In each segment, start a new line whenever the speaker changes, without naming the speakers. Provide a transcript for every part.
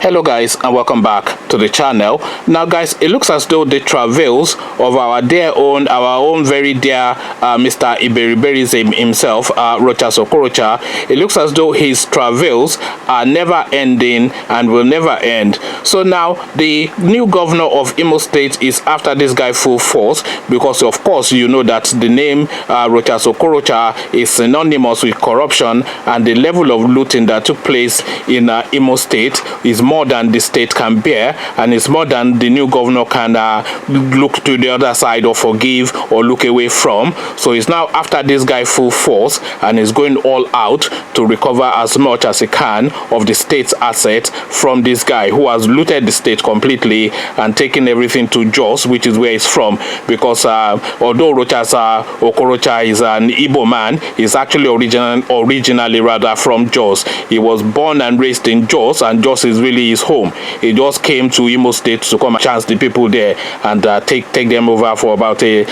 Hello guys, and welcome back to the channel. Now guys, it looks as though the travails of our own very dear Mr. Iberiberism himself, Rochas Okorocha, it looks as though his travails are never ending and will never end. So now the new governor of Imo State is after this guy full force, because of course you know that the name Rochas Okorocha is synonymous with corruption, and the level of looting that took place in Imo State is more than the state can bear, and it's more than the new governor can look to the other side or forgive or look away from. So he's now after this guy full force and is going all out to recover as much as he can of the state's asset from this guy who has looted the state completely and taken everything to Jos, which is where he's from. Because although Rochas Okorocha is an Igbo man, he's actually originally rather from Jos. He was born and raised in Jos, and Jos is really his home. He just came to Imo State to come and chance the people there and take them over for about 2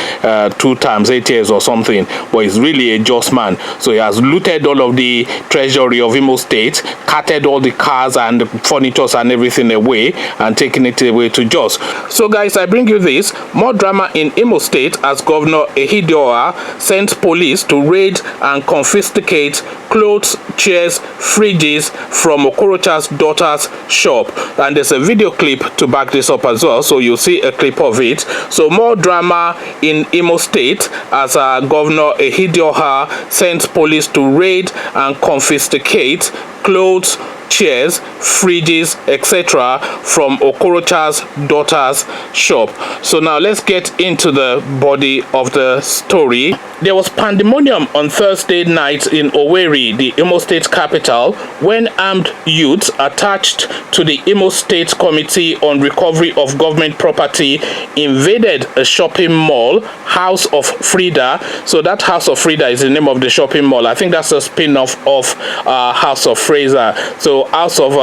times 8 years or something. But he's really a Jos man, so he has looted all of the treasury of Imo State, carted all the cars and the furniture and everything away, and taken it away to Jos. So guys, I bring you this more drama in Imo State as Governor Ihedioha sent police to raid and confiscate clothes, chairs, fridges from Okorocha's daughter's shop, and there's a video clip to back this up as well, so you'll see a clip of it. So more drama in Imo State as Governor Ihedioha sent police to raid and confiscate clothes, chairs, fridges, etc. from Okorocha's daughter's shop. So now let's get into the body of the story. There was pandemonium on Thursday night in Owerri, the Imo State capital, when armed youths attached to the Imo State Committee on Recovery of Government Property invaded a shopping mall, House of Frida. So that House of Frida is the name of the shopping mall. I think that's a spin-off of House of Fraser. So House of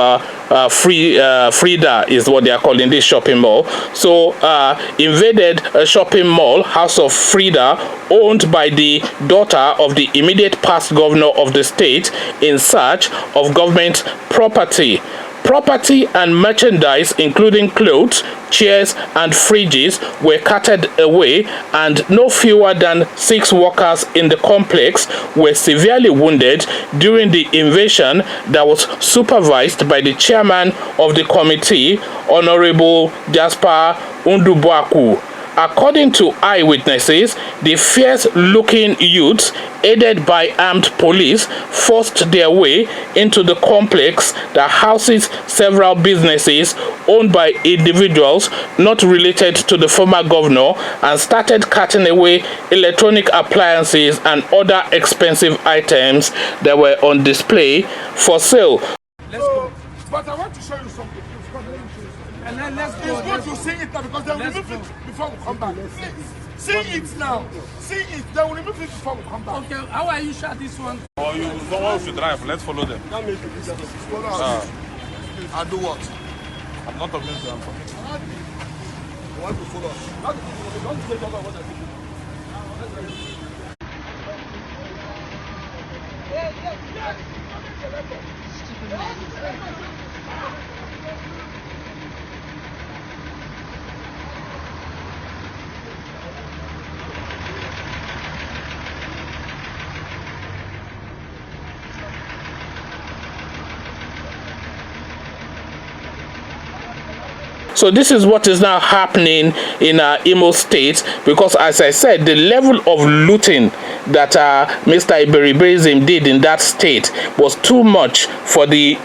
Frida is what they are calling this shopping mall. So invaded a shopping mall, House of Frida, owned by the daughter of the immediate past governor of the state, in search of government property. Property and merchandise, including clothes, chairs, and fridges, were carted away, and no fewer than 6 workers in the complex were severely wounded during the invasion that was supervised by the chairman of the committee, Honorable Jasper Undubuaku. According to eyewitnesses, the fierce-looking youths, aided by armed police, forced their way into the complex that houses several businesses owned by individuals not related to the former governor, and started carting away electronic appliances and other expensive items that were on display for sale.
Let's go. But I want to show you something. And then let's go. It's good to see it now, because they will remove it before we come back. See it now. See it. They will remove it before we come back.
Okay, how are you sure this one?
Or you someone should drive. Let's follow them.
Follow us. I'll do what?
I'm not talking to them.
I want to follow us. Don't take over what I think.
So this is what is now happening in Imo State, because as I said, the level of looting that Mr. Iberiberism did in that state was too much for the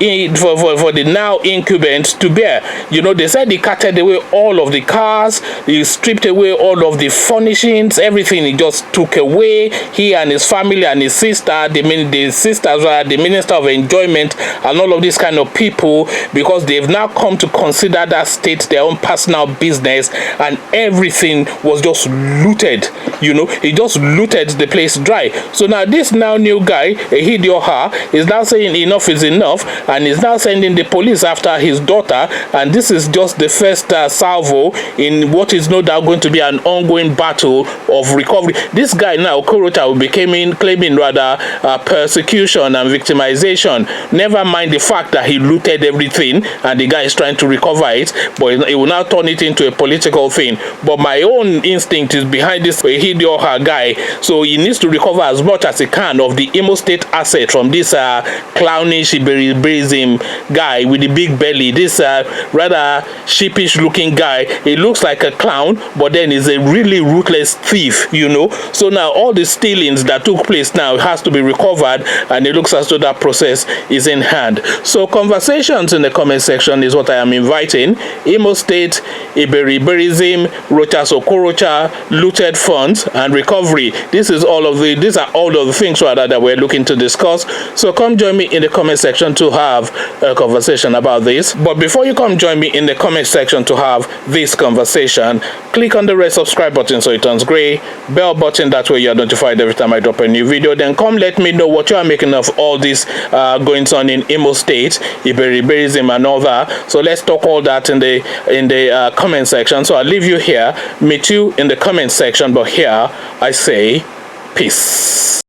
now incumbent to bear. You know, they said he carted away all of the cars, he stripped away all of the furnishings, everything he just took away. He and his family and his sister, the sisters were the Minister of Enjoyment and all of these kind of people, because they've now come to consider that state estate, their own personal business, and everything was just looted. You know, he just looted the place dry. So now this now new guy, Ihedioha, is now saying enough is enough, and is now sending the police after his daughter. And this is just the first salvo in what is no doubt going to be an ongoing battle of recovery. This guy now, Okorocha, will be claiming rather persecution and victimization. Never mind the fact that he looted everything and the guy is trying to recover it, but he will now turn it into a political thing. But my own instinct is behind this Ihedioha guy, so he needs to recover as much as he can of the Imo State asset from this clownish Iberiberism guy with the big belly. This rather sheepish looking guy. He looks like a clown, but then he's a really ruthless thief, you know. So now all the stealings that took place now has to be recovered, and it looks as though that process is in hand. So conversations in the comment section is what I am inviting. Imo State, Iberiberism, Rochas Okorocha, looted funds, and recovery. These are all of the things rather that we're looking to discuss. So come join me in the comment section to have a conversation about this. But before you come join me in the comment section to have this conversation, click on the red subscribe button so it turns gray, bell button, that way you are notified every time I drop a new video. Then come let me know what you are making of all this goings on in Imo State, Iberiberism and all that. So let's talk all that in the comment section. So I'll leave you here, meet you in the comment section, but here I say peace.